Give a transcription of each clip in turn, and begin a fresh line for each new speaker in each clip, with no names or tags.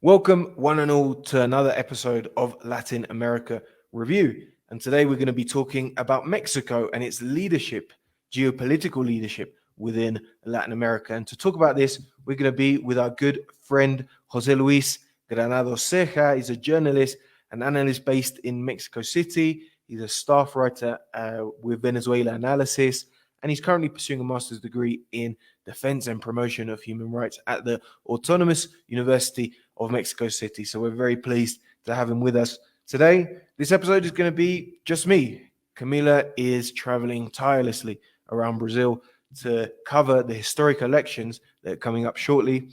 Welcome, one and all, to another episode of Latin America Review. And today we're going to be talking about Mexico and its leadership, geopolitical leadership within Latin America. And to talk about this, we're going to be with our good friend, José Luis Granados Ceja. He's a journalist and analyst based in Mexico City. He's a staff writer with Venezuela Analysis, and he's currently pursuing a master's degree in defense and promotion of human rights at the Autonomous University of Mexico City. So we're very pleased to have him with us today. This episode is going to be just me. Camila is traveling tirelessly around Brazil to cover the historic elections that are coming up shortly.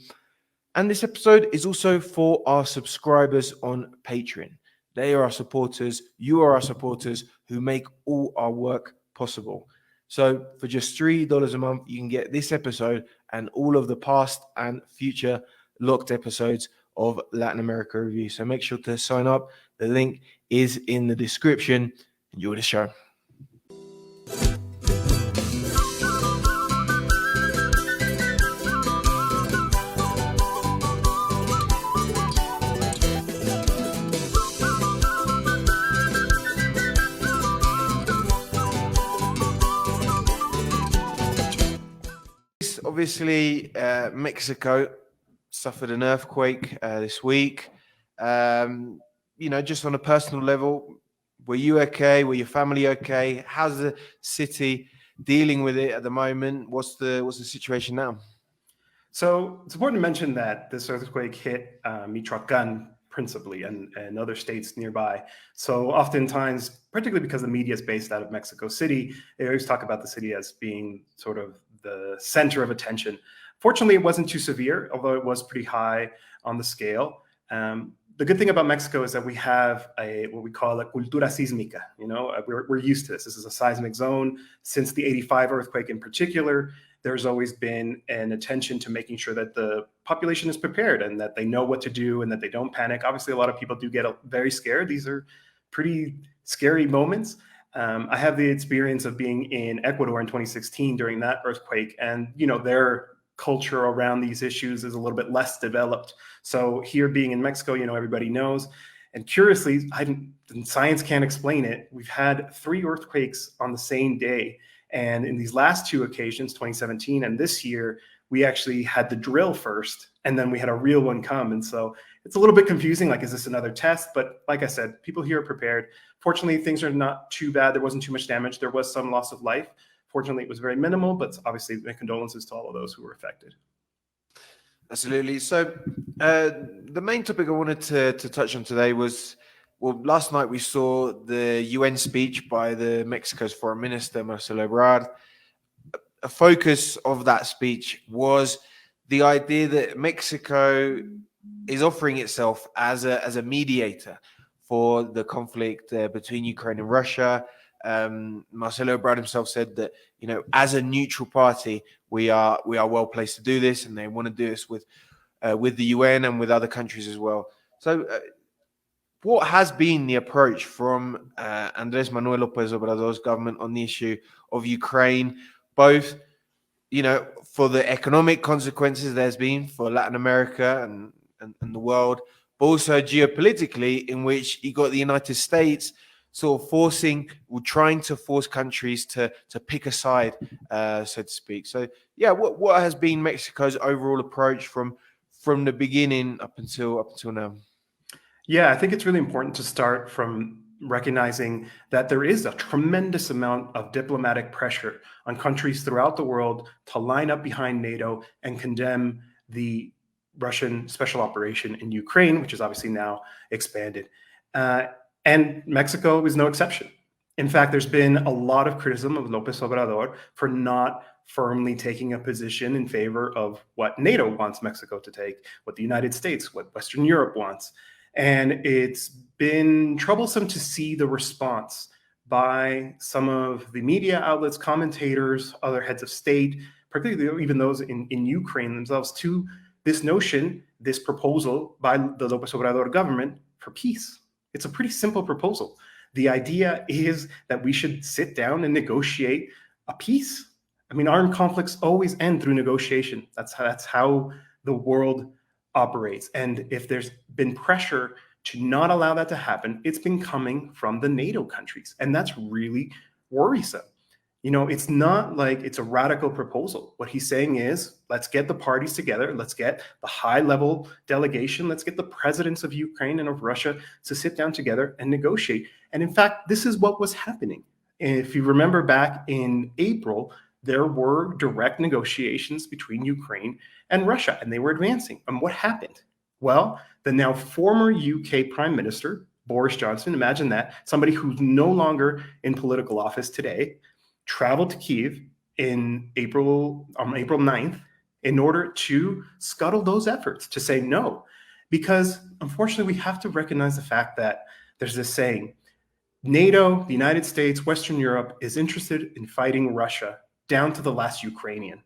And this episode is also for our subscribers on Patreon. They are our supporters. You are our supporters who make all our work possible. So for just $3 a month, you can get this episode and all of the past and future locked episodes of Latin America Review. So make sure to sign up. The link is in the description. Enjoy the show. Obviously, Mexico suffered an earthquake this week. Just on a personal level, were you okay? Were your family okay? How's the city dealing with it at the moment? What's the situation now?
So it's important to mention that this earthquake hit Michoacan principally and other states nearby. So oftentimes, particularly because the media is based out of Mexico City, they always talk about the city as being sort of the center of attention. Fortunately, it wasn't too severe, although it was pretty high on the scale. The good thing about Mexico is that we have what we call a cultura sísmica. We're used to this. This is a seismic zone. Since the 85 earthquake in particular, there's always been an attention to making sure that the population is prepared and that they know what to do and that they don't panic. Obviously, a lot of people do get very scared. These are pretty scary moments. I have the experience of being in Ecuador in 2016 during that earthquake, and their culture around these issues is a little bit less developed. So here, being in Mexico, everybody knows. And curiously, science can't explain it. We've had 3 earthquakes on the same day. And in these last 2 occasions, 2017 and this year, we actually had the drill first, and then we had a real one come. And so it's a little bit confusing, like, is this another test? But like I said, people here are prepared. Fortunately, things are not too bad. There wasn't too much damage. There was some loss of life. Fortunately, it was very minimal, but obviously my condolences to all of those who were affected.
Absolutely. So the main topic I wanted to touch on today was, last night we saw the UN speech by the Mexico's Foreign Minister, Marcelo Ebrard. A focus of that speech was the idea that Mexico is offering itself as a mediator for the conflict between Ukraine and Russia. Marcelo Ebrard himself said that, as a neutral party, we are well placed to do this, and they want to do this with the UN and with other countries as well. So what has been the approach from Andrés Manuel López Obrador's government on the issue of Ukraine, both, for the economic consequences there's been for Latin America and the world, but also geopolitically, in which you got the United States sort of trying to force countries to pick a side, so to speak. So, what has been Mexico's overall approach from the beginning up until now?
Yeah, I think it's really important to start from recognizing that there is a tremendous amount of diplomatic pressure on countries throughout the world to line up behind NATO and condemn the Russian special operation in Ukraine, which is obviously now expanded. And Mexico is no exception. In fact, there's been a lot of criticism of López Obrador for not firmly taking a position in favor of what NATO wants Mexico to take, what the United States, what Western Europe wants. And it's been troublesome to see the response by some of the media outlets, commentators, other heads of state, particularly even those in Ukraine themselves, to this notion, this proposal by the López Obrador government for peace. It's a pretty simple proposal. The idea is that we should sit down and negotiate a peace. I mean, armed conflicts always end through negotiation. That's how the world operates. And if there's been pressure to not allow that to happen, it's been coming from the NATO countries. And that's really worrisome. It's not like it's a radical proposal. What he's saying is, let's get the parties together. Let's get the high-level delegation. Let's get the presidents of Ukraine and of Russia to sit down together and negotiate. And in fact, this is what was happening. If you remember back in April, there were direct negotiations between Ukraine and Russia, and they were advancing. And what happened? Well, the now former UK Prime Minister, Boris Johnson, imagine that, somebody who's no longer in political office today, traveled to Kyiv on April 9th in order to scuttle those efforts, to say no. Because unfortunately, we have to recognize the fact that there's this saying, NATO, the United States, Western Europe is interested in fighting Russia down to the last Ukrainian.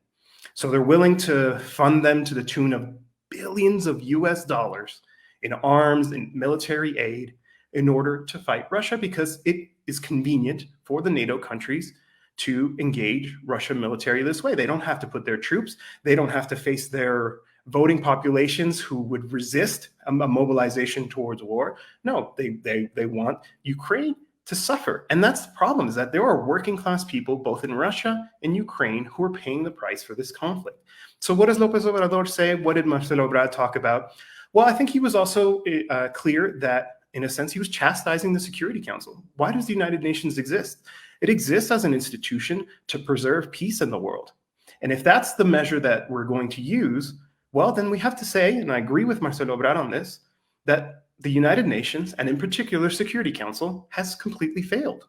So they're willing to fund them to the tune of billions of US dollars in arms and military aid in order to fight Russia, because it is convenient for the NATO countries to engage Russian military this way. They don't have to put their troops, they don't have to face their voting populations who would resist a mobilization towards war. No, they want Ukraine to suffer. And that's the problem, is that there are working class people both in Russia and Ukraine who are paying the price for this conflict. So what does López Obrador say? What did Marcelo Ebrard talk about? Well, I think he was also clear that, in a sense, he was chastising the Security Council. Why does the United Nations exist? It exists as an institution to preserve peace in the world. And if that's the measure that we're going to use, well, then we have to say, and I agree with Marcelo Ebrard on this, that the United Nations, and in particular Security Council, has completely failed.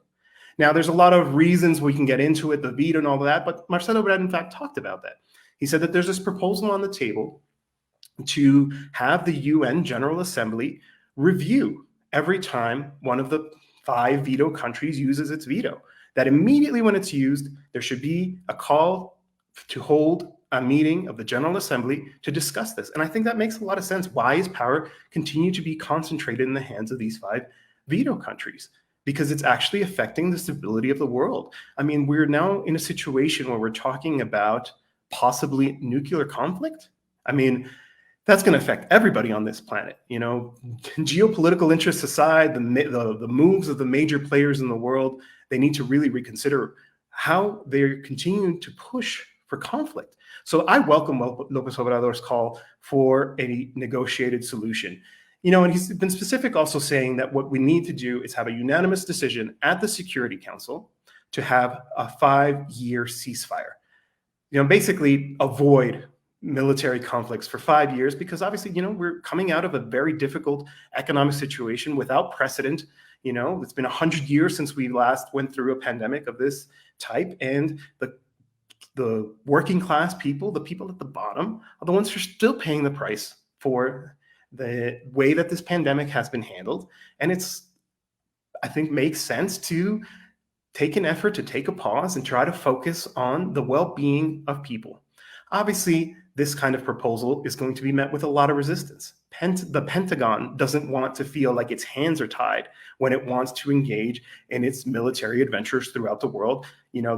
Now, there's a lot of reasons we can get into it, the veto and all of that, but Marcelo Ebrard, in fact, talked about that. He said that there's this proposal on the table to have the UN General Assembly review every time one of the 5 veto countries uses its veto. That immediately when it's used, there should be a call to hold a meeting of the General Assembly to discuss this. And I think that makes a lot of sense. Why is power continue to be concentrated in the hands of these 5 veto countries? Because it's actually affecting the stability of the world. I mean, we're now in a situation where we're talking about possibly nuclear conflict. I mean, that's going to affect everybody on this planet. Geopolitical interests aside, the moves of the major players in the world, they need to really reconsider how they're continuing to push for conflict. So I welcome López Obrador's call for a negotiated solution. And he's been specific also saying that what we need to do is have a unanimous decision at the Security Council to have a 5-year ceasefire. Basically avoid military conflicts for 5 years, because obviously, we're coming out of a very difficult economic situation without precedent. It's been 100 years since we last went through a pandemic of this type, and the working class people, the people at the bottom, are the ones who are still paying the price for the way that this pandemic has been handled. And I think, makes sense to take an effort to take a pause and try to focus on the well-being of people. Obviously, this kind of proposal is going to be met with a lot of resistance. The Pentagon doesn't want to feel like its hands are tied when it wants to engage in its military adventures throughout the world.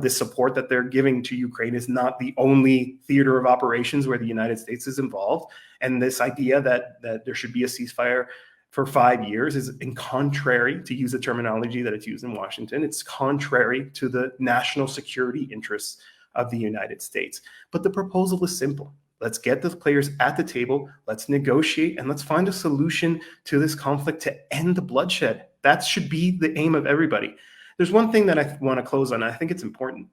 This support that they're giving to Ukraine is not the only theater of operations where the United States is involved. And this idea that there should be a ceasefire for 5 years is contrary, to use the terminology that it's used in Washington, it's contrary to the national security interests of the United States. But the proposal is simple. Let's get the players at the table, let's negotiate, and let's find a solution to this conflict to end the bloodshed. That should be the aim of everybody. There's one thing that I want to close on, and I think it's important.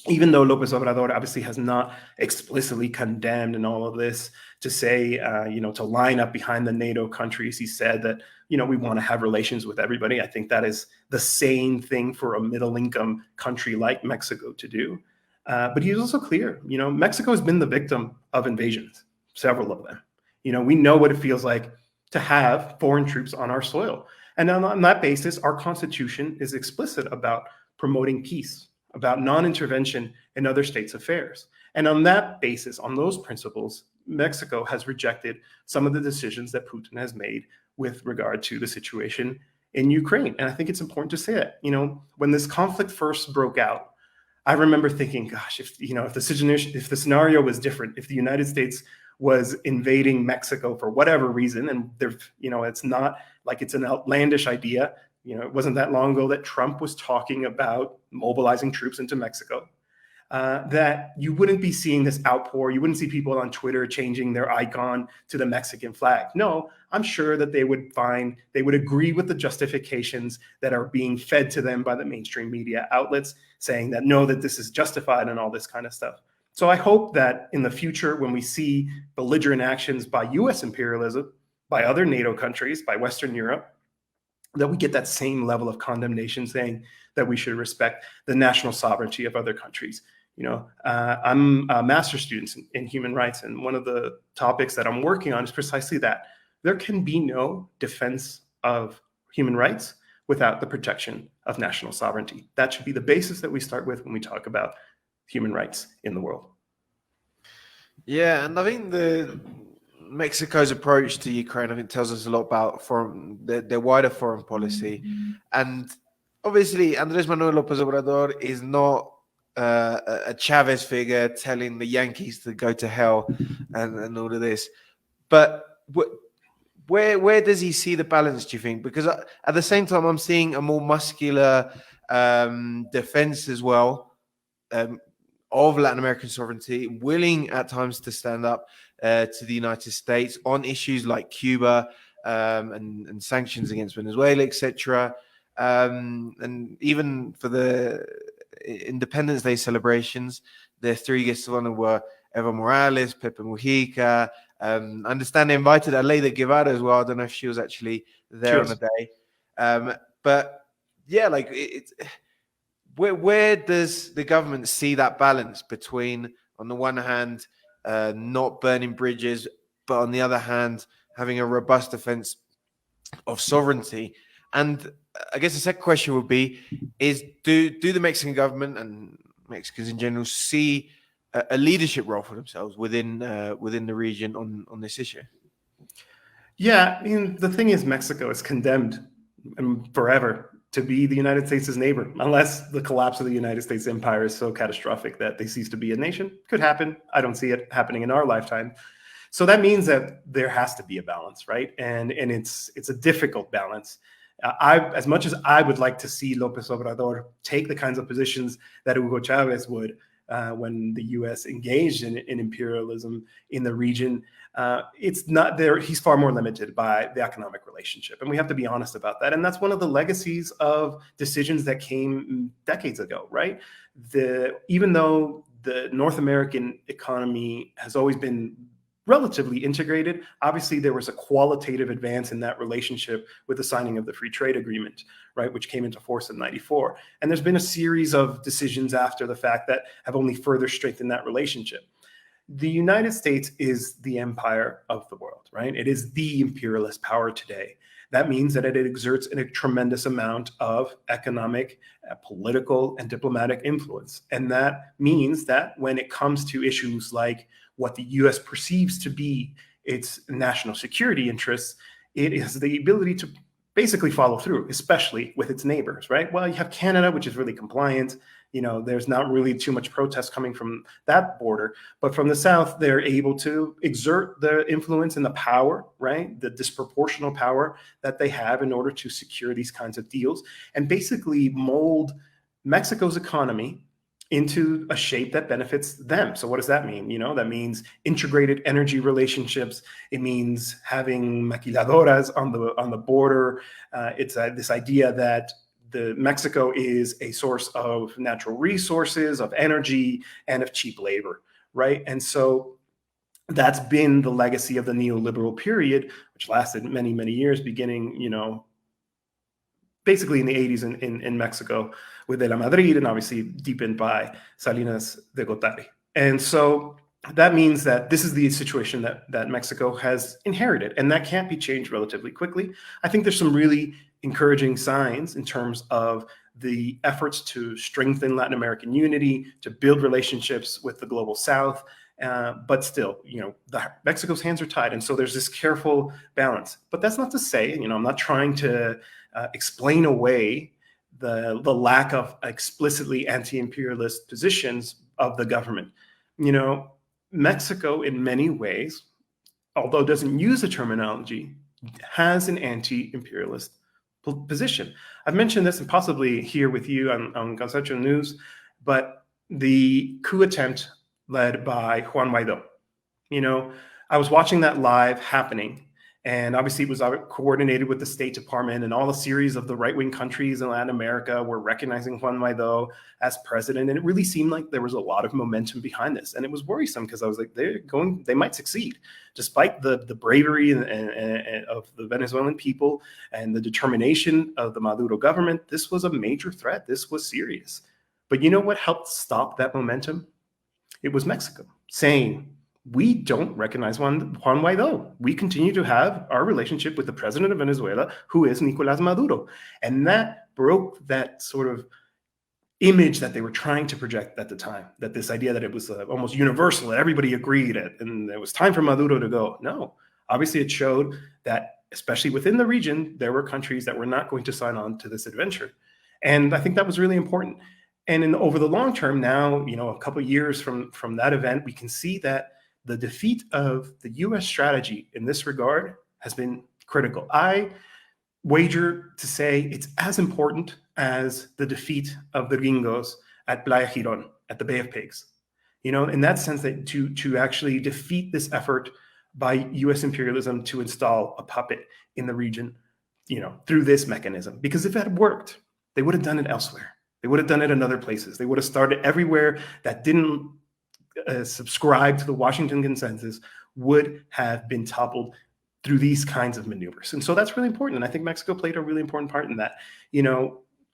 Even though López Obrador obviously has not explicitly condemned in all of this to say, to line up behind the NATO countries, he said that, we want to have relations with everybody. I think that is the same thing for a middle-income country like Mexico to do. But he was also clear, Mexico has been the victim of invasions, several of them. We know what it feels like to have foreign troops on our soil. And on that basis, our Constitution is explicit about promoting peace, about non-intervention in other states' affairs. And on that basis, on those principles, Mexico has rejected some of the decisions that Putin has made with regard to the situation in Ukraine. And I think it's important to say that, when this conflict first broke out, I remember thinking, gosh, if the scenario was different, if the United States was invading Mexico for whatever reason, and it's not like it's an outlandish idea. It wasn't that long ago that Trump was talking about mobilizing troops into Mexico. That you wouldn't be seeing this outpour. You wouldn't see people on Twitter changing their icon to the Mexican flag. No, I'm sure that they would agree with the justifications that are being fed to them by the mainstream media outlets, saying that no, that this is justified and all this kind of stuff. So I hope that in the future, when we see belligerent actions by US imperialism, by other NATO countries, by Western Europe, that we get that same level of condemnation, saying that we should respect the national sovereignty of other countries. I'm a master's student in human rights, and one of the topics that I'm working on is precisely that. There can be no defense of human rights without the protection of national sovereignty. That should be the basis that we start with when we talk about human rights in the world.
Yeah, and I think Mexico's approach to Ukraine, I think, tells us a lot about their wider foreign policy. And obviously, Andrés Manuel López Obrador is not a Chavez figure telling the Yankees to go to hell and all of this. But where does he see the balance, do you think? Because at the same time, I'm seeing a more muscular defense as well of Latin American sovereignty, willing at times to stand up to the United States on issues like Cuba and sanctions against Venezuela, etc. And even for the Independence Day celebrations, their three guests of honor were Evo Morales, Pepe Mujica. I understand they invited Aleida Guevara as well. I don't know if she was actually there on the day. But yeah, like where does the government see that balance between, on the one hand, not burning bridges, but on the other hand, having a robust defense of sovereignty? And I guess the second question would be, do the Mexican government and Mexicans in general see a leadership role for themselves within the region on this issue?
Yeah, I mean, the thing is, Mexico is condemned forever to be the United States' neighbor, unless the collapse of the United States empire is so catastrophic that they cease to be a nation. Could happen. I don't see it happening in our lifetime. So that means that there has to be a balance, right? And it's a difficult balance. As much as I would like to see López Obrador take the kinds of positions that Hugo Chavez would when the U.S. engaged in imperialism in the region, it's not there. He's far more limited by the economic relationship, and we have to be honest about that. And that's one of the legacies of decisions that came decades ago, right? Even though the North American economy has always been relatively integrated, obviously there was a qualitative advance in that relationship with the signing of the free trade agreement, right, which came into force in '94. And there's been a series of decisions after the fact that have only further strengthened that relationship. The United States is the empire of the world, right? It is the imperialist power today. That means that it exerts a tremendous amount of economic, political, and diplomatic influence. And that means that when it comes to issues like what the U.S. perceives to be its national security interests, it has the ability to basically follow through, especially with its neighbors, right? Well, you have Canada, which is really compliant. There's not really too much protest coming from that border. But from the south, they're able to exert the influence and the power, right? The disproportional power that they have in order to secure these kinds of deals and basically mold Mexico's economy into a shape that benefits them. So what does that mean? That means integrated energy relationships. It means having maquiladoras on the border. It's this idea that Mexico is a source of natural resources, of energy, and of cheap labor, right? And so that's been the legacy of the neoliberal period, which lasted many, many years, beginning, basically in the 80s in Mexico with De la Madrid, and obviously deepened by Salinas de Gortari. And so that means that this is the situation that Mexico has inherited, and that can't be changed relatively quickly. I think there's some really encouraging signs in terms of the efforts to strengthen Latin American unity, to build relationships with the global South. But still, Mexico's hands are tied. And so there's this careful balance. But that's not to say, I'm not trying to explain away the lack of explicitly anti-imperialist positions of the government. Mexico, in many ways, although doesn't use the terminology, has an anti-imperialist position. I've mentioned this and possibly here with you on Concepcion News, but the coup attempt led by Juan Guaido. I was watching that live happening, and obviously it was coordinated with the State Department, and all a series of the right-wing countries in Latin America were recognizing Juan Guaido as president, and it really seemed like there was a lot of momentum behind this, and it was worrisome because I was like, they might succeed, despite the bravery and of the Venezuelan people and the determination of the Maduro government. This was a major threat. This was serious. But you know what helped stop that momentum? It was Mexico saying, we don't recognize Juan Guaido. We continue to have our relationship with the president of Venezuela, who is Nicolás Maduro. And that broke that sort of image that they were trying to project at the time, that this idea that it was almost universal, that everybody agreed it, and it was time for Maduro to go. No, obviously it showed that, especially within the region, there were countries that were not going to sign on to this adventure. And I think that was really important. And over the long term now, a couple of years from that event, we can see that the defeat of the U.S. strategy in this regard has been critical. I wager to say it's as important as the defeat of the Gringos at Playa Girón, at the Bay of Pigs. In that sense, that to actually defeat this effort by U.S. imperialism to install a puppet in the region, through this mechanism. Because if it had worked, they would have done it elsewhere. They would have done it in other places. They would have started everywhere that didn't subscribe to the Washington consensus, would have been toppled through these kinds of maneuvers. And so that's really important. And I think Mexico played a really important part in that.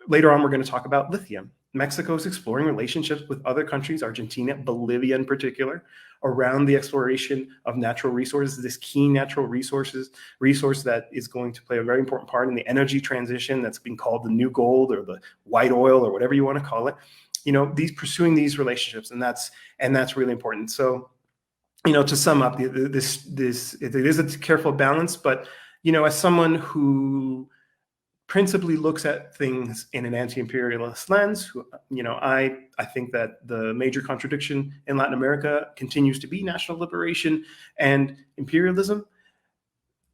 Later on, we're going to talk about lithium. Mexico is exploring relationships with other countries, Argentina, Bolivia in particular, around the exploration of natural resources, this key natural resource that is going to play a very important part in the energy transition that's been called the new gold or the white oil or whatever you want to call it. Pursuing these relationships, and that's really important. So, to sum up, it is a careful balance, but as someone who principally looks at things in an anti-imperialist lens, I think that the major contradiction in Latin America continues to be national liberation and imperialism.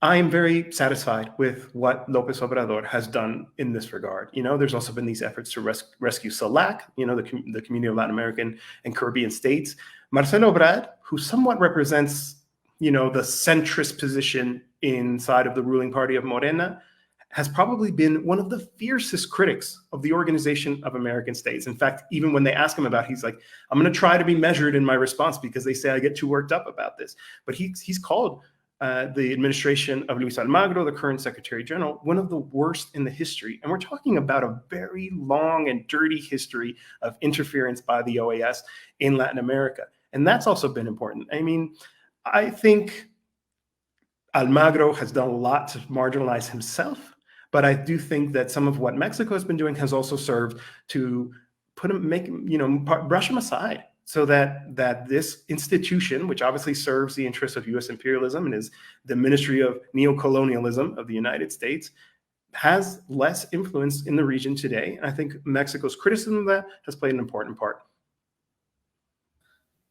I am very satisfied with what López Obrador has done in this regard. There's also been these efforts to rescue CELAC, the Community of Latin American and Caribbean States. Marcelo Ebrard, who somewhat represents, the centrist position inside of the ruling party of Morena, has probably been one of the fiercest critics of the Organization of American States. In fact, even when they ask him about it, he's like, I'm going to try to be measured in my response because they say I get too worked up about this. But he's called the administration of Luis Almagro, the current Secretary General, one of the worst in the history. And we're talking about a very long and dirty history of interference by the OAS in Latin America. And that's also been important. I think Almagro has done a lot to marginalize himself, but I do think that some of what Mexico has been doing has also served to brush him aside, so that this institution, which obviously serves the interests of U.S. imperialism and is the Ministry of Neocolonialism of the United States, has less influence in the region today. And I think Mexico's criticism of that has played an important part.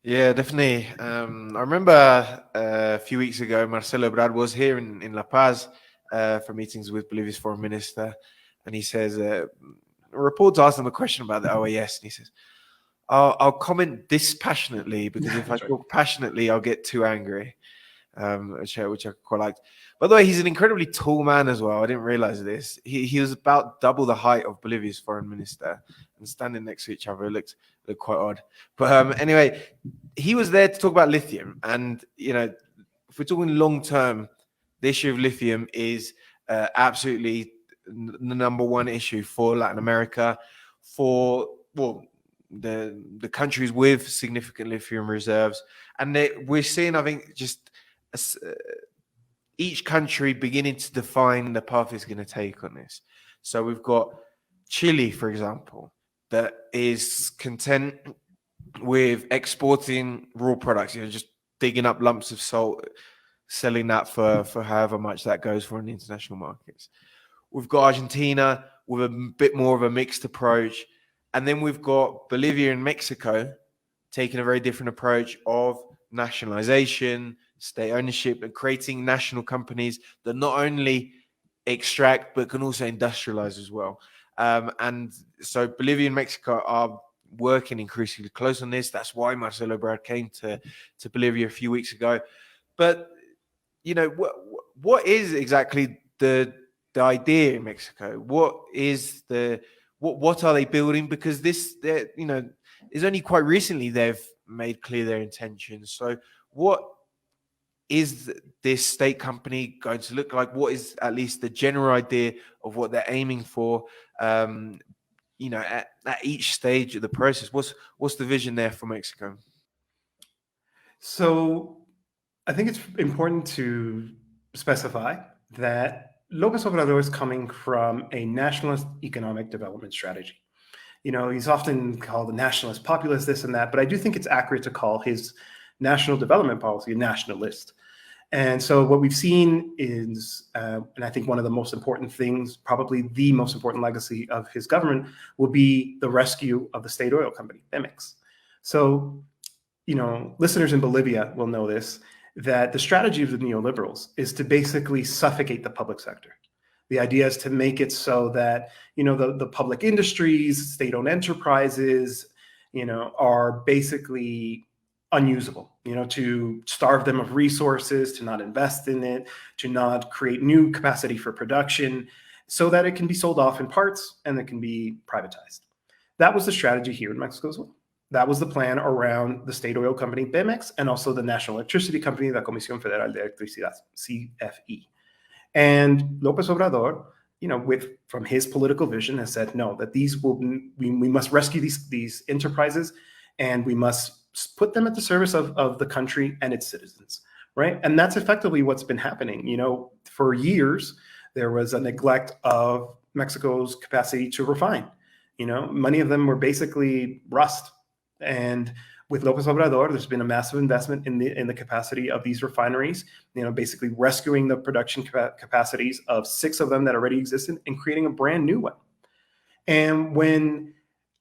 Yeah, definitely. I remember a few weeks ago, Marcelo Ebrard was here in La Paz for meetings with Bolivia's foreign minister. And he says, a reporter asked him a question about the OAS. And he says, I'll comment dispassionately because if I talk passionately, I'll get too angry, which I quite liked. By the way, he's an incredibly tall man as well. I didn't realize this. He was about double the height of Bolivia's foreign minister, and standing next to each other looked quite odd. But anyway, he was there to talk about lithium. And, if we're talking long term, the issue of lithium is absolutely the number one issue for Latin America, for, the countries with significant lithium reserves. And we're seeing, I think, just each country beginning to define the path it's going to take on this. So we've got Chile, for example, that is content with exporting raw products, just digging up lumps of salt, selling that for however much that goes for in the international markets. We've got Argentina with a bit more of a mixed approach. And then we've got Bolivia and Mexico taking a very different approach of nationalization, state ownership and creating national companies that not only extract but can also industrialize as well. And so Bolivia and Mexico are working increasingly close on this. That's why Marcelo Ebrard came to Bolivia a few weeks ago. But what is exactly the idea in Mexico? What is what are they building? Because is only quite recently they've made clear their intentions. So what is this state company going to look like? What is at least the general idea of what they're aiming for? At each stage of the process, what's the vision there for Mexico?
So I think it's important to specify that López Obrador is coming from a nationalist economic development strategy. He's often called a nationalist populist, this and that, but I do think it's accurate to call his national development policy a nationalist. And so what we've seen is, and I think one of the most important things, probably the most important legacy of his government, will be the rescue of the state oil company, Pemex. So, listeners in Bolivia will know this, that the strategy of the neoliberals is to basically suffocate the public sector. The idea is to make it so that, the public industries, state-owned enterprises, are basically unusable, to starve them of resources, to not invest in it, to not create new capacity for production, so that it can be sold off in parts and it can be privatized. That was the strategy here in Mexico as well. That was the plan around the state oil company Pemex and also the national electricity company, la Comisión Federal de Electricidad, CFE. And López Obrador, from his political vision, has said, no, that we must rescue these enterprises, and we must put them at the service of the country and its citizens, right? And that's effectively what's been happening. For years, there was a neglect of Mexico's capacity to refine. Many of them were basically rust. And with López Obrador, there's been a massive investment in the capacity of these refineries, basically rescuing the production capacities of 6 of them that already existed and creating a brand new one. And when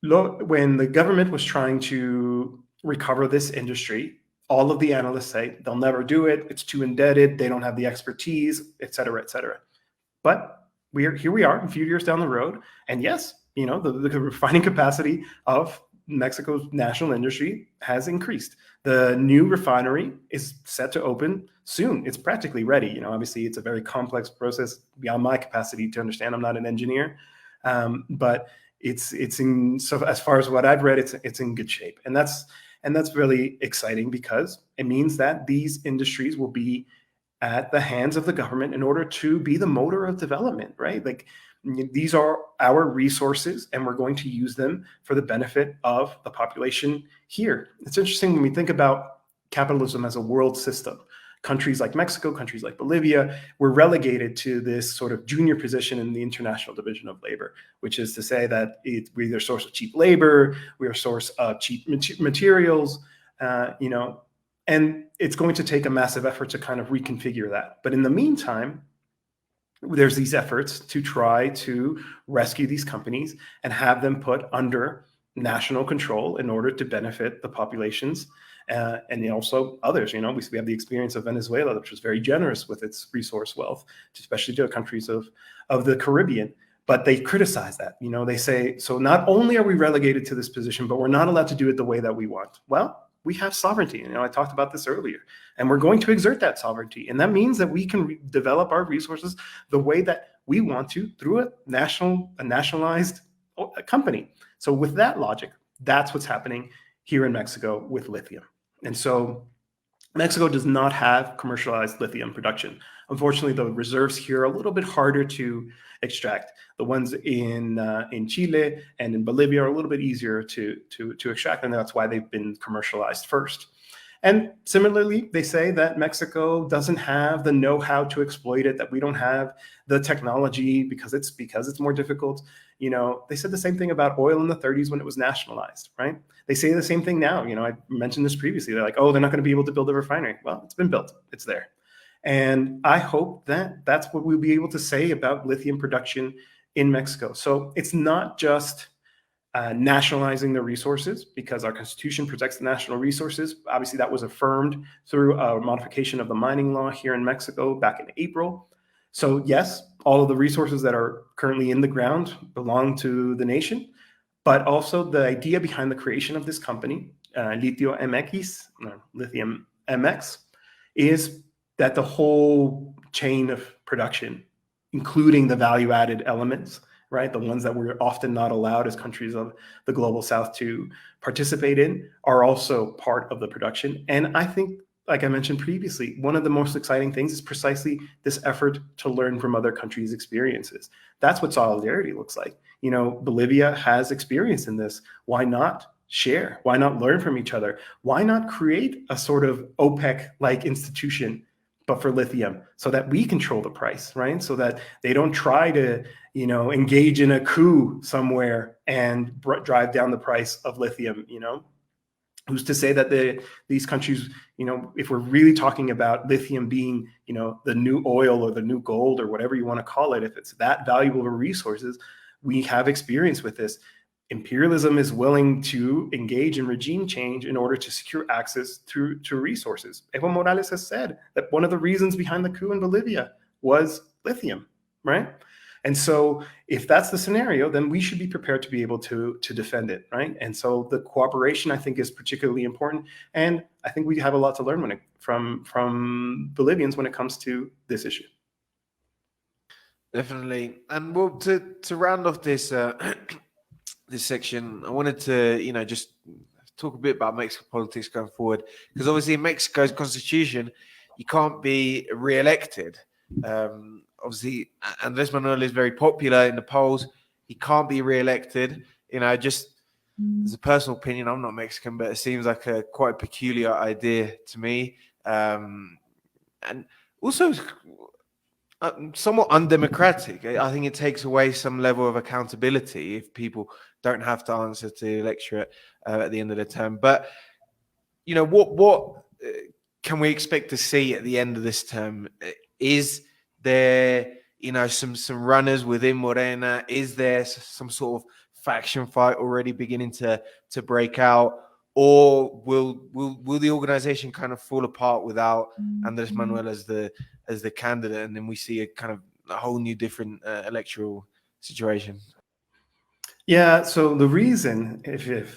the government was trying to recover this industry, all of the analysts say they'll never do it. It's too indebted. They don't have the expertise, et cetera, et cetera. But here we are a few years down the road. And yes, the refining capacity of Mexico's national industry has increased. The new refinery is set to open soon. It's practically ready. Obviously it's a very complex process beyond my capacity to understand. I'm not an engineer, but it's in, so as far as what I've read, it's in good shape. And that's really exciting because it means that these industries will be at the hands of the government in order to be the motor of development, right? Like, these are our resources, and we're going to use them for the benefit of the population here. It's interesting when we think about capitalism as a world system. Countries like Mexico, countries like Bolivia, were relegated to this sort of junior position in the International Division of Labor, which is to say that we're either a source of cheap labor, we're a source of cheap materials, and it's going to take a massive effort to kind of reconfigure that. But in the meantime, there's these efforts to try to rescue these companies and have them put under national control in order to benefit the populations and also others. We have the experience of Venezuela, which was very generous with its resource wealth, especially to countries of the Caribbean. But they criticize that. They say, so not only are we relegated to this position, but we're not allowed to do it the way that we want. Well, we have sovereignty. I talked about this earlier, and we're going to exert that sovereignty. And that means that we can develop our resources the way that we want to through a nationalized company. So with that logic, that's what's happening here in Mexico with lithium. And so Mexico does not have commercialized lithium production. Unfortunately, the reserves here are a little bit harder to extract. The ones in Chile and in Bolivia are a little bit easier to extract, and that's why they've been commercialized first. And similarly, they say that Mexico doesn't have the know-how to exploit it, that we don't have the technology because it's more difficult. They said the same thing about oil in the 30s when it was nationalized, right? They say the same thing now. I mentioned this previously. They're like, oh, they're not going to be able to build a refinery. Well, it's been built. It's there. And I hope that that's what we'll be able to say about lithium production in Mexico. So it's not just nationalizing the resources, because our constitution protects the national resources. Obviously, that was affirmed through a modification of the mining law here in Mexico back in April. So yes, all of the resources that are currently in the ground belong to the nation, but also the idea behind the creation of this company, Lithium MX, is that the whole chain of production, including the value-added elements, right, the ones that we're often not allowed as countries of the global south to participate in, are also part of the production. And I think, like I mentioned previously, one of the most exciting things is precisely this effort to learn from other countries' experiences. That's what solidarity looks like. You know, Bolivia has experience in this. Why not share? Why not learn from each other? Why not create a sort of OPEC-like institution, but for lithium, so that we control the price, right? So that they don't try to, you know, engage in a coup somewhere and drive down the price of lithium, you know? Who's to say that these countries, you know, if we're really talking about lithium being, you know, the new oil or the new gold or whatever you want to call it, if it's that valuable of resources, we have experience with this. Imperialism is willing to engage in regime change in order to secure access to resources. Evo Morales has said that one of the reasons behind the coup in Bolivia was lithium, right? And so if that's the scenario, then we should be prepared to be able to defend it, right? And so the cooperation, I think, is particularly important. And I think we have a lot to learn from Bolivians when it comes to this issue.
Definitely. And well, to round off this this section, I wanted to, you know, just talk a bit about Mexican politics going forward, because obviously in Mexico's constitution, you can't be re-elected. Obviously, Andrés Manuel is very popular in the polls. He can't be re-elected. You know, just as a personal opinion, I'm not Mexican, but it seems like a quite peculiar idea to me. And also somewhat undemocratic. I think it takes away some level of accountability if people don't have to answer to the electorate at the end of the term. But, you know, what can we expect to see at the end of this term? Is there, you know, some runners within Morena? Is there some sort of faction fight already beginning to break out? Or will the organization kind of fall apart without Andrés Manuel as the candidate, and then we see a whole new different electoral situation?
Yeah, so the reason, if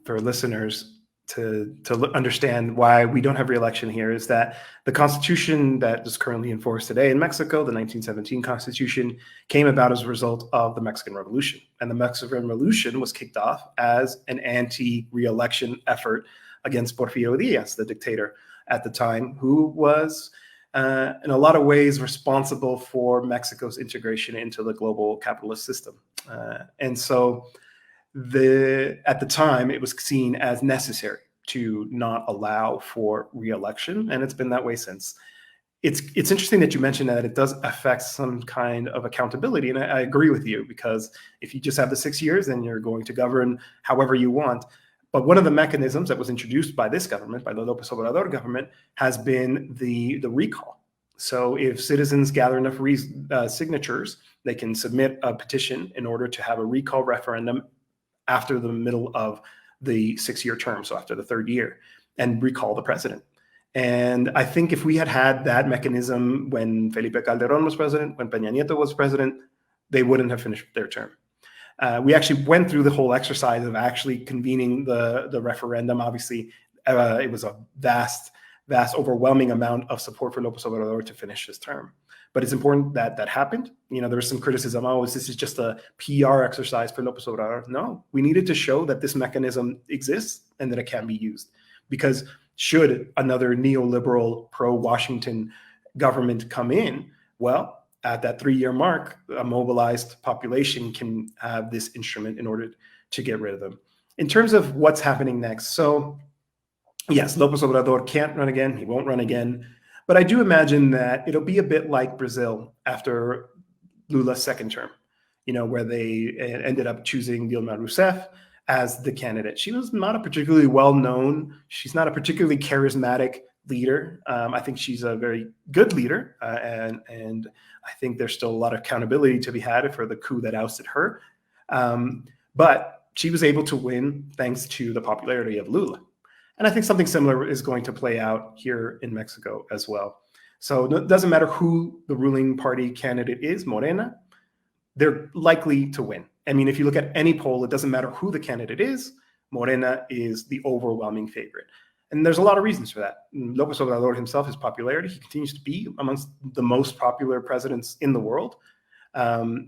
for listeners to understand why we don't have re-election here, is that the constitution that is currently in force today in Mexico, the 1917 Constitution, came about as a result of the Mexican Revolution. And the Mexican Revolution was kicked off as an anti-re-election effort against Porfirio Diaz, the dictator at the time, who was in a lot of ways responsible for Mexico's integration into the global capitalist system. And so at the time, it was seen as necessary to not allow for re-election, and it's been that way since. It's interesting that you mentioned that it does affect some kind of accountability, and I agree with you, because if you just have the 6 years, then you're going to govern however you want. But one of the mechanisms that was introduced by this government, by the López Obrador government, has been the recall. So if citizens gather enough signatures, they can submit a petition in order to have a recall referendum after the middle of the 6-year term, so after the 3rd year, and recall the president. And I think if we had had that mechanism when Felipe Calderón was president, when Peña Nieto was president, they wouldn't have finished their term. We actually went through the whole exercise of actually convening the referendum. Obviously, it was a vast, overwhelming amount of support for López Obrador to finish his term. But it's important that that happened. You know, there was some criticism, this is just a PR exercise for López Obrador. No, we needed to show that this mechanism exists and that it can be used. Because should another neoliberal pro-Washington government come in, well, at that 3-year mark, a mobilized population can have this instrument in order to get rid of them. In terms of what's happening next, so yes, López Obrador can't run again. He won't run again. But I do imagine that it'll be a bit like Brazil after Lula's 2nd term, you know, where they ended up choosing Dilma Rousseff as the candidate. She was not a particularly well-known, she's not a particularly charismatic leader. I think she's a very good leader, and I think there's still a lot of accountability to be had for the coup that ousted her. But she was able to win thanks to the popularity of Lula. And I think something similar is going to play out here in Mexico as well. So it doesn't matter who the ruling party candidate is, Morena, they're likely to win. I mean, if you look at any poll, it doesn't matter who the candidate is, Morena is the overwhelming favorite. And there's a lot of reasons for that. López Obrador himself, his popularity, he continues to be amongst the most popular presidents in the world,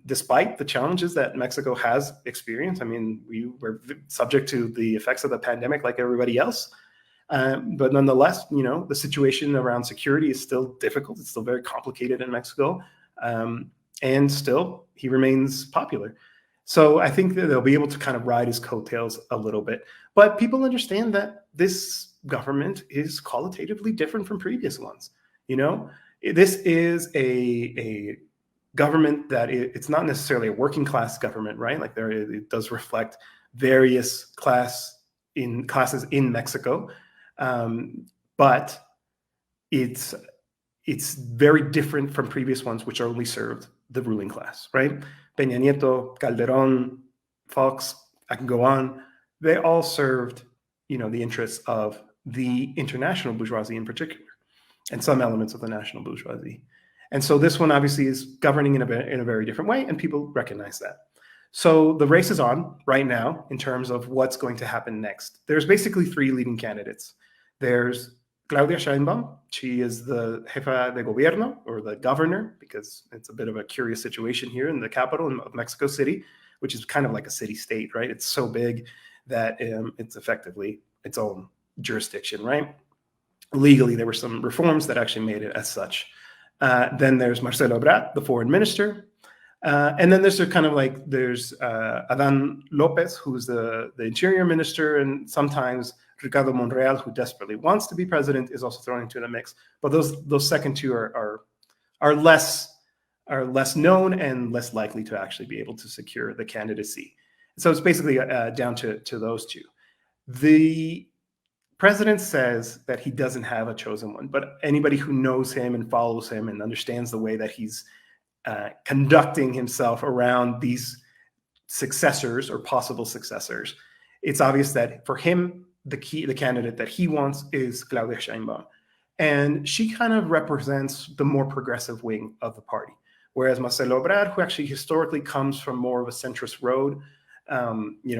despite the challenges that Mexico has experienced. I mean, we were subject to the effects of the pandemic like everybody else. But nonetheless, the situation around security is still difficult. It's still very complicated in Mexico. And still, he remains popular. So I think that they'll be able to kind of ride his coattails a little bit. But people understand that this government is qualitatively different from previous ones. This is a government that it's not necessarily a working class government, right? Like it does reflect various classes in Mexico, but it's very different from previous ones, which only served the ruling class, right? Peña Nieto, Calderón, Fox, I can go on. They all served, the interests of the international bourgeoisie in particular, and some elements of the national bourgeoisie. And so this one obviously is governing in a very different way, and people recognize that. So the race is on right now in terms of what's going to happen next. There's basically three leading candidates. There's Claudia Sheinbaum. She is the jefa de gobierno, or the governor, because it's a bit of a curious situation here in the capital of Mexico City, which is kind of like a city-state, right? It's so big that it's effectively its own jurisdiction, right? Legally, there were some reforms that actually made it as such. Then there's Marcelo Ebrard, the foreign minister. And then there's Adán López, who's the interior minister, and sometimes Ricardo Monreal, who desperately wants to be president, is also thrown into the mix. But those second two are less known and less likely to actually be able to secure the candidacy. So it's basically down to those two. The president says that he doesn't have a chosen one, but anybody who knows him and follows him and understands the way that he's conducting himself around these successors or possible successors, it's obvious that for him, the candidate that he wants is Claudia Sheinbaum. And she kind of represents the more progressive wing of the party. Whereas Marcelo Ebrard, who actually historically comes from more of a centrist road,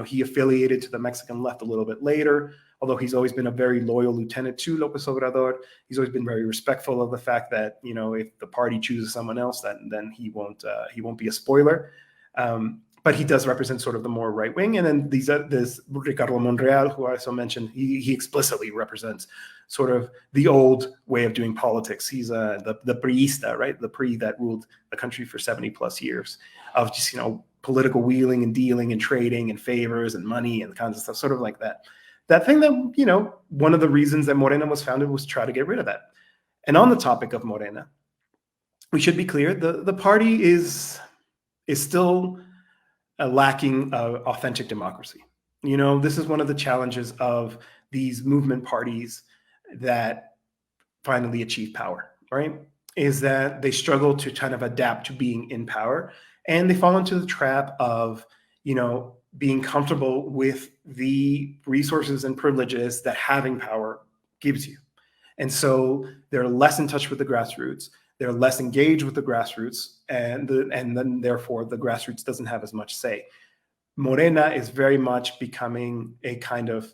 he affiliated to the Mexican left a little bit later, although he's always been a very loyal lieutenant to López Obrador. He's always been very respectful of the fact that, if the party chooses someone else, then he won't be a spoiler. But he does represent sort of the more right wing. And then this Ricardo Monreal, who I also mentioned, he explicitly represents sort of the old way of doing politics. He's the priista, right? The PRI that ruled the country for 70 plus years of just, political wheeling and dealing and trading and favors and money and kinds of stuff, sort of like that. That thing that, one of the reasons that Morena was founded was to try to get rid of that. And on the topic of Morena, we should be clear, the party is still lacking authentic democracy. This is one of the challenges of these movement parties that finally achieve power, right? Is that they struggle to kind of adapt to being in power, and they fall into the trap of, being comfortable with the resources and privileges that having power gives you. And so they're less in touch with the grassroots. They're less engaged with the grassroots, and then therefore the grassroots doesn't have as much say. Morena is very much becoming a kind of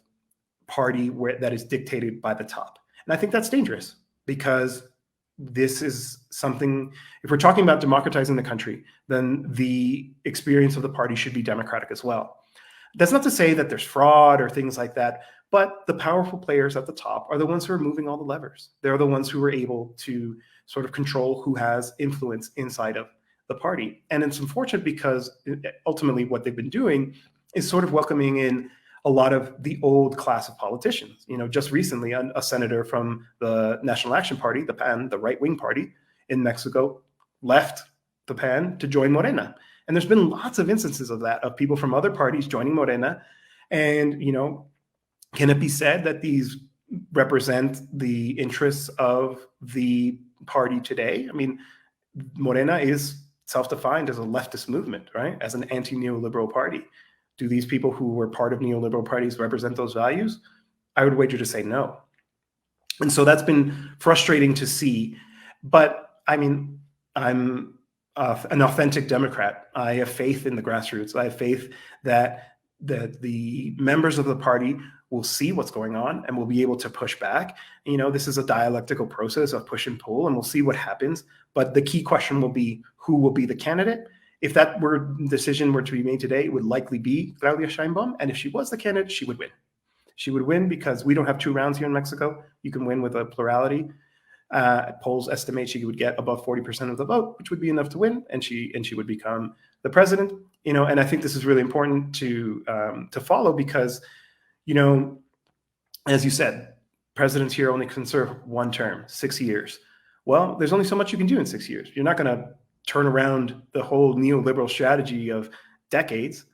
party that is dictated by the top. And I think that's dangerous, because this is something, if we're talking about democratizing the country, then the experience of the party should be democratic as well. That's not to say that there's fraud or things like that, but the powerful players at the top are the ones who are moving all the levers. They're the ones who are able to sort of control who has influence inside of the party. And it's unfortunate, because ultimately what they've been doing is sort of welcoming in a lot of the old class of politicians. Just recently, a senator from the National Action Party, the PAN, the right-wing party in Mexico, left the PAN to join Morena. And there's been lots of instances of that, of people from other parties joining Morena. And, can it be said that these represent the interests of the party today? I mean, Morena is self-defined as a leftist movement, right? As an anti-neoliberal party. Do these people who were part of neoliberal parties represent those values? I would wager to say no. And so that's been frustrating to see. But I mean, I'm an authentic Democrat. I have faith in the grassroots. I have faith that the members of the party will see what's going on and will be able to push back. You know, this is a dialectical process of push and pull, and we'll see what happens. But the key question will be, who will be the candidate? If that decision were to be made today, it would likely be Claudia Sheinbaum. And if she was the candidate, she would win. She would win because we don't have 2 rounds here in Mexico. You can win with a plurality. Polls estimate she would get above 40% of the vote, which would be enough to win, and she would become the president. You know, and I think this is really important to follow because, you know, as you said, presidents here only can serve 1 term, 6 years. Well, there's only so much you can do in 6 years. You're not going to turn around the whole neoliberal strategy of decades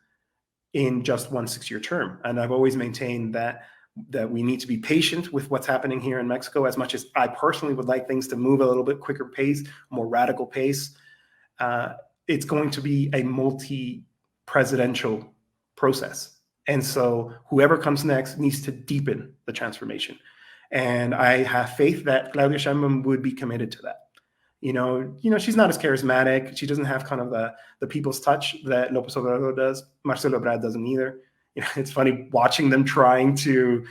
in just 1 6-year term. And I've always maintained that we need to be patient with what's happening here in Mexico. As much as I personally would like things to move a little bit quicker pace, more radical pace, it's going to be a multi-presidential process. And so whoever comes next needs to deepen the transformation. And I have faith that Claudia Sheinbaum would be committed to that. You know, she's not as charismatic. She doesn't have kind of the people's touch that López Obrador does. Marcelo Ebrard doesn't either. You know, it's funny watching them trying to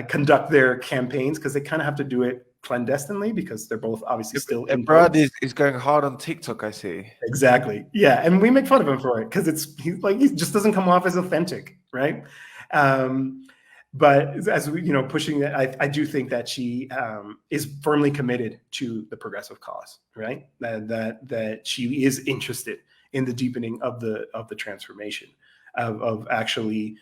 conduct their campaigns because they kind of have to do it clandestinely because they're both obviously still in
Brad
post.
is going hard on TikTok, I see.
Exactly. Yeah. And we make fun of him for it because he just doesn't come off as authentic, right? But as we, pushing that, I do think that she is firmly committed to the progressive cause, right? That she is interested in the deepening of the transformation, of actually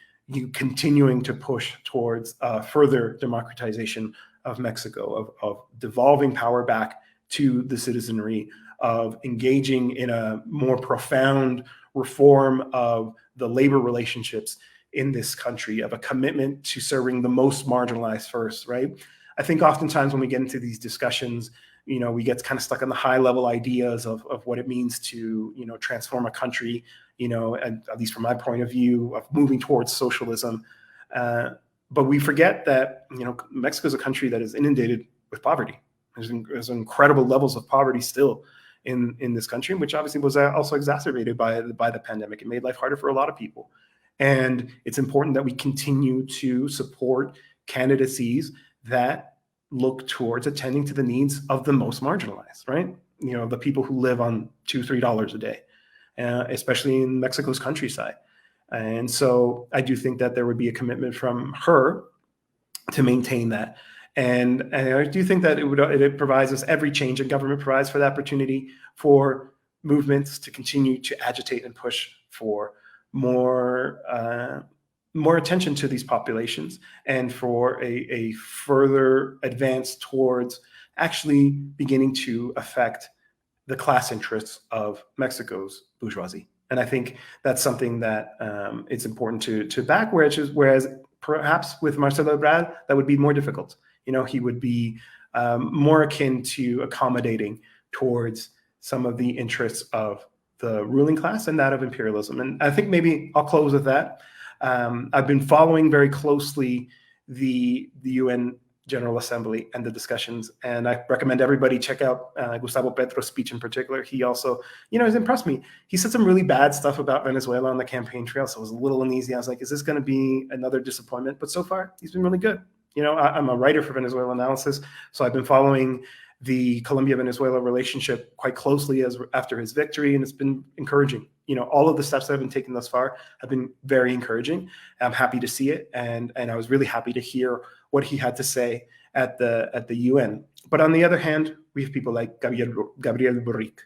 continuing to push towards further democratization of Mexico, of devolving power back to the citizenry, of engaging in a more profound reform of the labor relationships in this country, of a commitment to serving the most marginalized first, right? I think oftentimes when we get into these discussions, we get kind of stuck on the high level ideas of what it means to, transform a country, and at least from my point of view, of moving towards socialism. But we forget that, Mexico is a country that is inundated with poverty. There's incredible levels of poverty still in this country, which obviously was also exacerbated by the pandemic. It made life harder for a lot of people. And it's important that we continue to support candidacies that look towards attending to the needs of the most marginalized, right? The people who live on $2-3 a day, especially in Mexico's countryside. And so I do think that there would be a commitment from her to maintain that. And I do think that it provides us, every change in government provides for the opportunity for movements to continue to agitate and push for more attention to these populations, and for a further advance towards actually beginning to affect the class interests of Mexico's bourgeoisie. And I think that's something that it's important to back, whereas perhaps with Marcelo Ebrard, that would be more difficult. He would be more akin to accommodating towards some of the interests of the ruling class and that of imperialism. And I think maybe I'll close with that. I've been following very closely the UN General Assembly and the discussions, and I recommend everybody check out Gustavo Petro's speech in particular. He also, has impressed me. He said some really bad stuff about Venezuela on the campaign trail, so I was a little uneasy. I was like, is this going to be another disappointment? But so far, he's been really good. I'm a writer for Venezuela Analysis, so I've been following the Colombia-Venezuela relationship quite closely after his victory, and it's been encouraging. All of the steps that have been taken thus far have been very encouraging. I'm happy to see it, and I was really happy to hear what he had to say at the UN. But on the other hand, we have people like Gabriel Boric,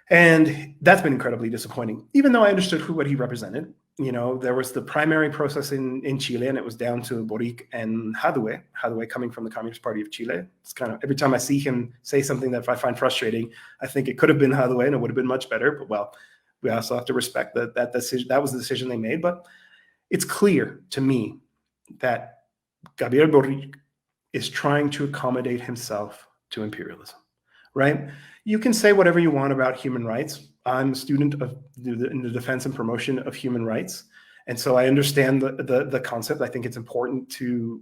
and that's been incredibly disappointing. Even though I understood what he represented, there was the primary process in Chile, and it was down to Boric and Jadue coming from the Communist Party of Chile. It's kind of, every time I see him say something that I find frustrating, I think it could have been Jadue and it would have been much better. But well, we also have to respect that decision. That was the decision they made. But it's clear to me that Gabriel Boric is trying to accommodate himself to imperialism, right? You can say whatever you want about human rights. I'm a student in the defense and promotion of human rights. And so I understand the concept. I think it's important to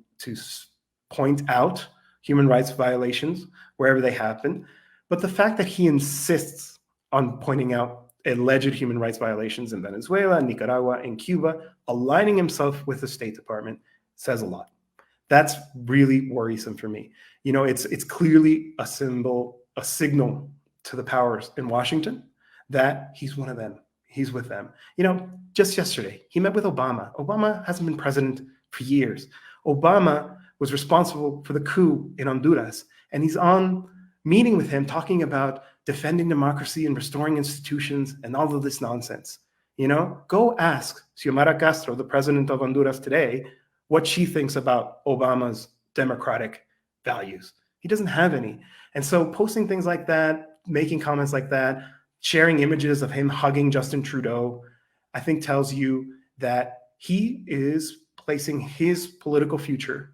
point out human rights violations wherever they happen. But the fact that he insists on pointing out alleged human rights violations in Venezuela, Nicaragua, and Cuba, aligning himself with the State Department, says a lot. That's really worrisome for me. It's clearly a signal to the powers in Washington that he's one of them. He's with them. Just yesterday, he met with Obama. Obama hasn't been president for years. Obama was responsible for the coup in Honduras, and he's on meeting with him talking about defending democracy and restoring institutions and all of this nonsense. Go ask Xiomara Castro, the president of Honduras today, what she thinks about Obama's democratic values. He doesn't have any. And so posting things like that, making comments like that, sharing images of him hugging Justin Trudeau, I think tells you that he is placing his political future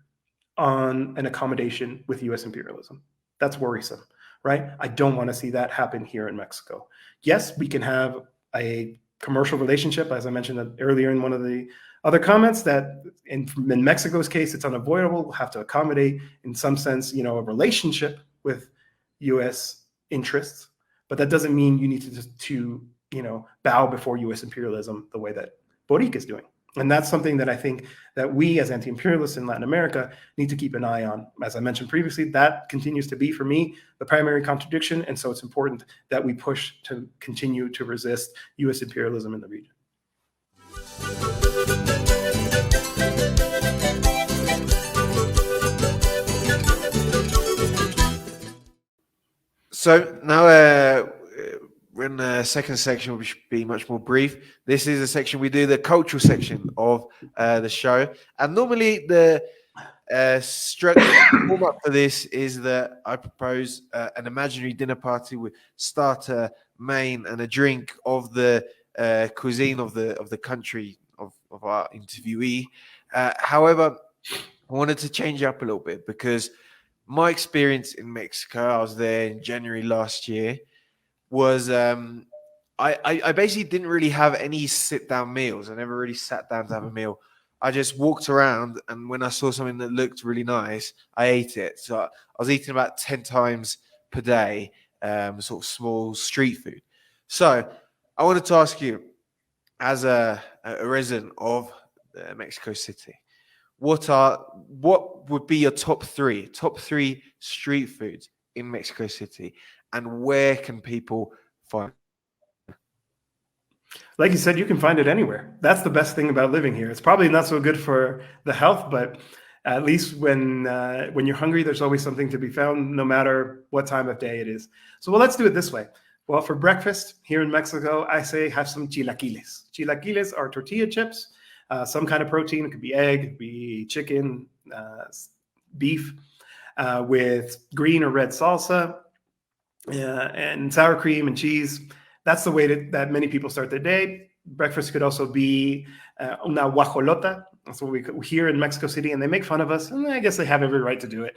on an accommodation with US imperialism. That's worrisome, right? I don't want to see that happen here in Mexico. Yes, we can have a commercial relationship, as I mentioned earlier in one of the other comments, that in Mexico's case, it's unavoidable. We'll have to accommodate, in some sense, a relationship with US interests. But that doesn't mean you need to bow before US imperialism the way that Boric is doing. And that's something that I think that we as anti-imperialists in Latin America need to keep an eye on. As I mentioned previously, that continues to be, for me, the primary contradiction. And so it's important that we push to continue to resist US imperialism in the region.
So now we're in the second section, which should be much more brief. This is a section we do, the cultural section of the show. And normally the warm-up for this is that I propose an imaginary dinner party with starter, main, and a drink of the cuisine of the country of our interviewee. However, I wanted to change up a little bit because my experience in Mexico, I was there in January last year, was I basically didn't really have any sit-down meals. I never really sat down to have a meal. I just walked around, and when I saw something that looked really nice, I ate it. So I was eating about 10 times per day, sort of small street food. So I wanted to ask you, as a resident of Mexico City, what would be your top three street foods in Mexico City, and where can people find?
Like you said, you can find it anywhere. That's the best thing about living here. It's probably not so good for the health, but at least when you're hungry, there's always something to be found, no matter what time of day it is. So, let's do it this way. Well, for breakfast here in Mexico, I say have some chilaquiles. Chilaquiles are tortilla chips, some kind of protein. It could be egg, it could be chicken, beef, with green or red salsa, and sour cream and cheese. That's the way that many people start their day. Breakfast could also be una guajolota. That's what we here in Mexico City, and they make fun of us, and I guess they have every right to do it.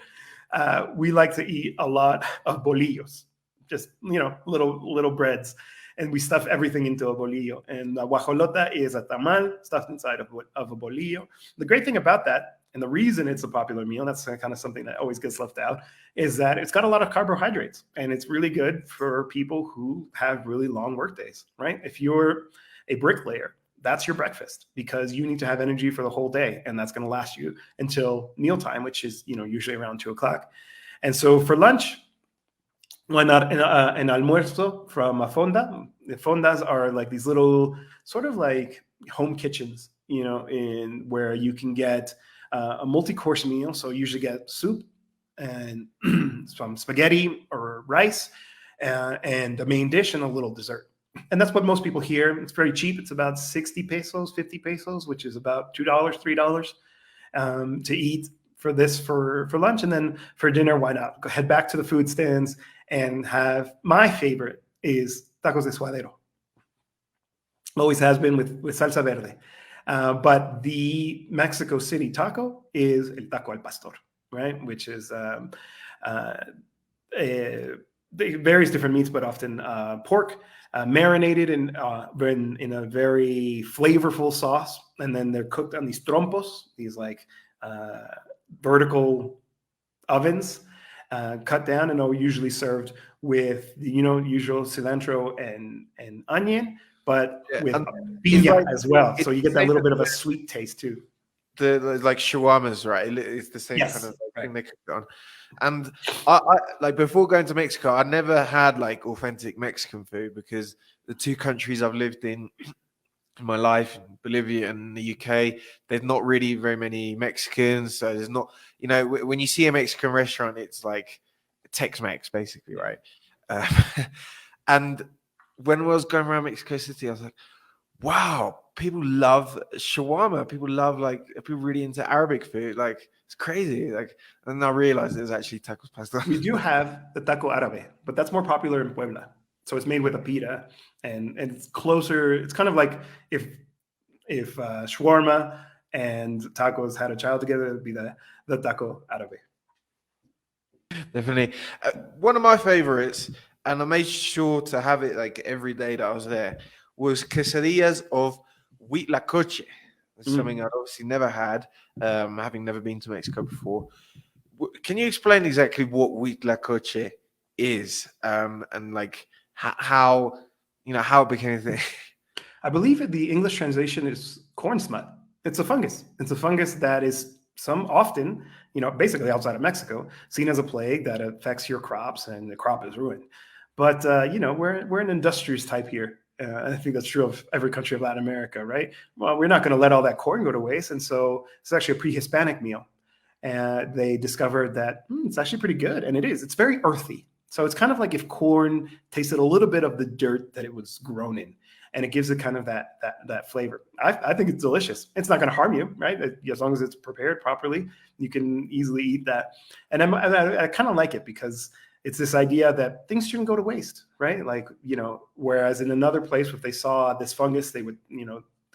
We like to eat a lot of bolillos, just little breads, and we stuff everything into a bolillo. And a guajolota is a tamal stuffed inside of a bolillo. The great thing about that, and the reason it's a popular meal, that's kind of something that always gets left out, is that it's got a lot of carbohydrates, and it's really good for people who have really long work days, right? If you're a bricklayer, that's your breakfast, because you need to have energy for the whole day, and that's going to last you until mealtime, which is usually around 2:00. And so for lunch, why not an almuerzo from a fonda? The fondas are like these little sort of like home kitchens, in where you can get a multi-course meal. So you usually get soup and some spaghetti or rice, and the main dish and a little dessert. And that's what most people hear. It's very cheap. It's about 60 pesos, 50 pesos, which is about $2, $3 to eat for lunch. And then for dinner, why not? Go head back to the food stands and have, my favorite is tacos de suadero. Always has been with salsa verde. But the Mexico City taco is el taco al pastor, right? Which is various different meats, but often pork, marinated in a very flavorful sauce, and then they're cooked on these trompos, these like vertical ovens, cut down, and are usually served with the usual cilantro and onion, but
Yeah,
with
and it's
piña
like
as well.
it's
So you
the
get that
same
little
as
bit of a sweet taste too.
the like shawarmas, right? It's the same kind
Yes,
of
right.
thing they cook it on. And I like before going to Mexico, I never had like authentic Mexican food because the two countries I've lived in my life, Bolivia and the UK, there's not really very many Mexicans. So there's not, when you see a Mexican restaurant, it's like Tex-Mex, basically, right? Uh, and when I was going around Mexico City, I was like, wow, people love shawarma. People really into Arabic food. Like, it's crazy. Like, and I realized it was actually tacos pasta.
We do have the taco árabe, but that's more popular in Puebla. So it's made with a pita, and it's closer. It's kind of like if shawarma and tacos had a child together, it'd be the taco árabe.
Definitely. One of my favorites, and I made sure to have it like every day that I was there, was quesadillas of huitlacoche. It's something I'd obviously never had, having never been to Mexico before. Can you explain exactly what huitlacoche is, and like how how it became a thing?
I believe the English translation is corn smut. It's a fungus. It's a fungus that is often, basically outside of Mexico, seen as a plague that affects your crops and the crop is ruined. But we're an industrious type here. I think that's true of every country of Latin America, right? Well, we're not going to let all that corn go to waste, and so it's actually a pre-Hispanic meal. And they discovered that it's actually pretty good, and it is. It's very earthy. So it's kind of like if corn tasted a little bit of the dirt that it was grown in, and it gives it kind of that flavor. I think it's delicious. It's not going to harm you, right? As long as it's prepared properly, you can easily eat that. And I kind of like it because it's this idea that things shouldn't go to waste, right? Like, whereas in another place, if they saw this fungus, they would,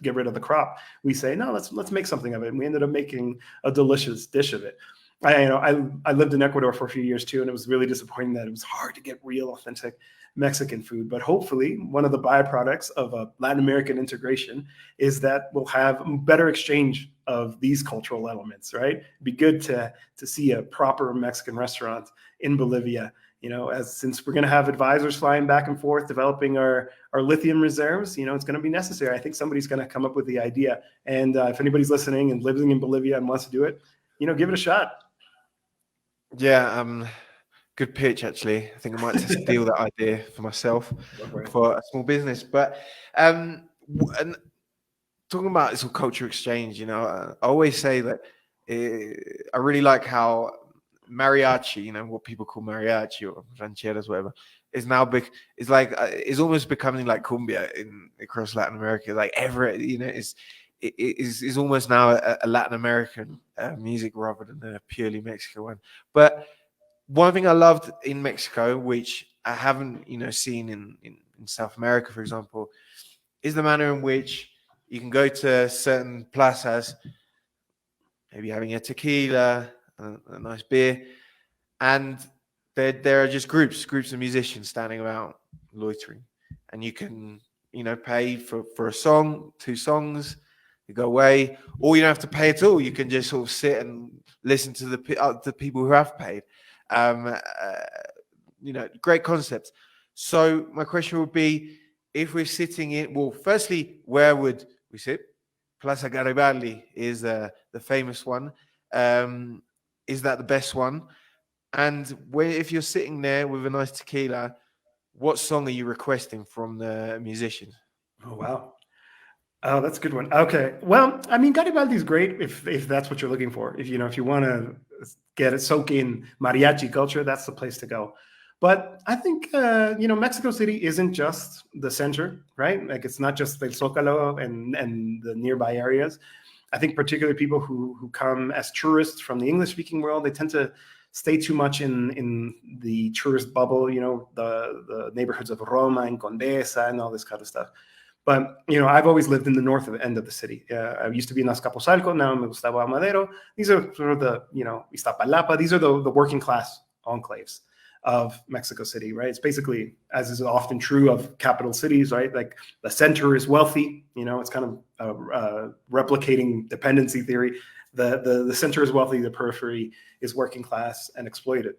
get rid of the crop. We say, no, let's make something of it. And we ended up making a delicious dish of it. I lived in Ecuador for a few years too, and it was really disappointing that it was hard to get real authentic Mexican food. But hopefully, one of the byproducts of a Latin American integration is that we'll have better exchange of these cultural elements. Right? It'd be good to see a proper Mexican restaurant in Bolivia. Since we're going to have advisors flying back and forth developing our lithium reserves, it's going to be necessary. I think somebody's going to come up with the idea. And if anybody's listening and living in Bolivia and wants to do it, give it a shot.
Yeah, good pitch actually. I think I might just steal that idea for myself for a small business. But and talking about this culture exchange, I always say that I really like how mariachi, what people call mariachi or rancheras, whatever, is now big. It's like it's almost becoming like cumbia across Latin America. Like is almost now a Latin American music rather than a purely Mexican one. But one thing I loved in Mexico, which I haven't, seen in South America, for example, is the manner in which you can go to certain plazas, maybe having a tequila, a nice beer, and there are just groups of musicians standing about loitering, and you can pay for a song, 2 songs, you go away, or you don't have to pay at all. You can just sort of sit and listen to the people who have paid. Great concept. So my question would be, if we're sitting in, well, firstly, where would we sit? Plaza Garibaldi is the famous one. Is that the best one? And if you're sitting there with a nice tequila, what song are you requesting from the musicians?
Oh, wow. Oh, that's a good one. Okay. Well, I mean, Garibaldi is great if that's what you're looking for. If you want to soak in mariachi culture, that's the place to go. But I think Mexico City isn't just the center, right? Like it's not just the Zócalo and the nearby areas. I think particularly people who come as tourists from the English speaking world, they tend to stay too much in the tourist bubble, the neighborhoods of Roma and Condesa and all this kind of stuff. But, I've always lived in the north end of the city. I used to be in Azcapotzalco, now I'm in Gustavo Amadero. These are sort of the, Iztapalapa, these are the working class enclaves. of Mexico City, right? It's basically, as is often true of capital cities, right? Like the center is wealthy, it's kind of replicating dependency theory. The center is wealthy, the periphery is working class and exploited.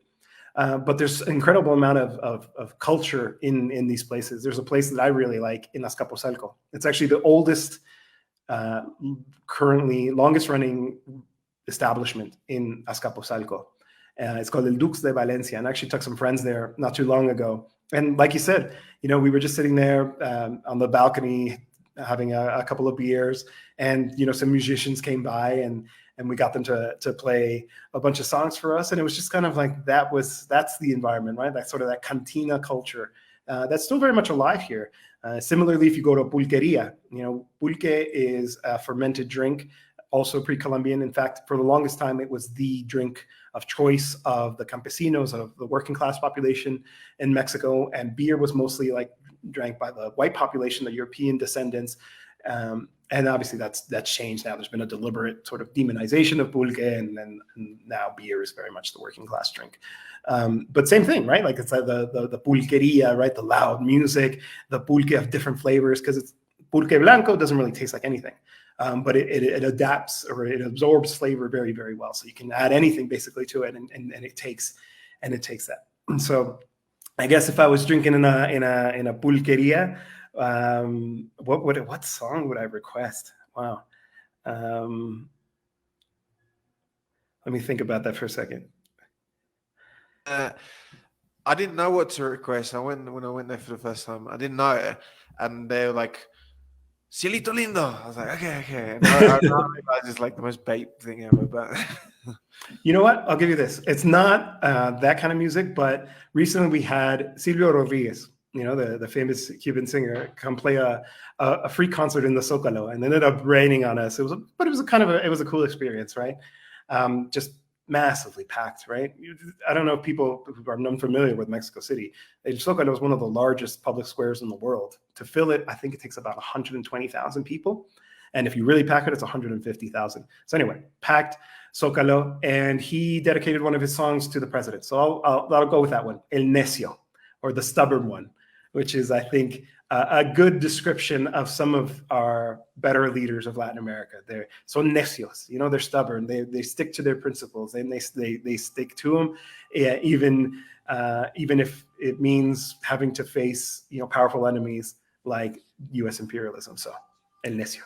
But there's an incredible amount of culture in these places. There's a place that I really like in Azcapotzalco. It's actually the oldest, currently longest running establishment in Azcapotzalco. It's called El Dux de Valencia, and I actually took some friends there not too long ago. And like you said, we were just sitting there on the balcony having a couple of beers, and some musicians came by, and we got them to play a bunch of songs for us, and it was just kind of like that's the environment, right? That's sort of that cantina culture that's still very much alive here. Similarly, if you go to pulqueria, pulque is a fermented drink, also pre-Columbian. In fact, for the longest time, it was the drink of choice of the campesinos, of the working class population in Mexico. And beer was mostly drank by the white population, the European descendants. And obviously that's changed now. There's been a deliberate sort of demonization of pulque, and now beer is very much the working class drink. But same thing, right? Like it's the pulqueria, right? The loud music, the pulque of different flavors, because it's pulque blanco doesn't really taste like anything. But it adapts, or it absorbs flavor very, very well. So you can add anything basically to it, and it takes that. So I guess if I was drinking in a pulqueria, what song would I request? Wow. Let me think about that for a second.
I didn't know what to request. When I went there for the first time, I didn't know it, and they were like, Cielito Lindo. I was like, okay. And I realized it's like the most bait thing ever, but
you know what? I'll give you this. It's not that kind of music, but recently we had Silvio Rodriguez, the famous Cuban singer, come play a free concert in the Zócalo, and ended up raining on us. It was a cool experience, right? Just massively packed, right? I don't know if people who are unfamiliar with Mexico City. El Zócalo is one of the largest public squares in the world. To fill it, I think it takes about 120,000 people. And if you really pack it, it's 150,000. So anyway, packed Zócalo, and he dedicated one of his songs to the president. So I'll go with that one, El Necio, or the stubborn one, which is, I think, a good description of some of our better leaders of Latin America. They're so necios, they're stubborn. They stick to their principles, and they stick to them, even if it means having to face powerful enemies like U.S. imperialism. So, El Necio.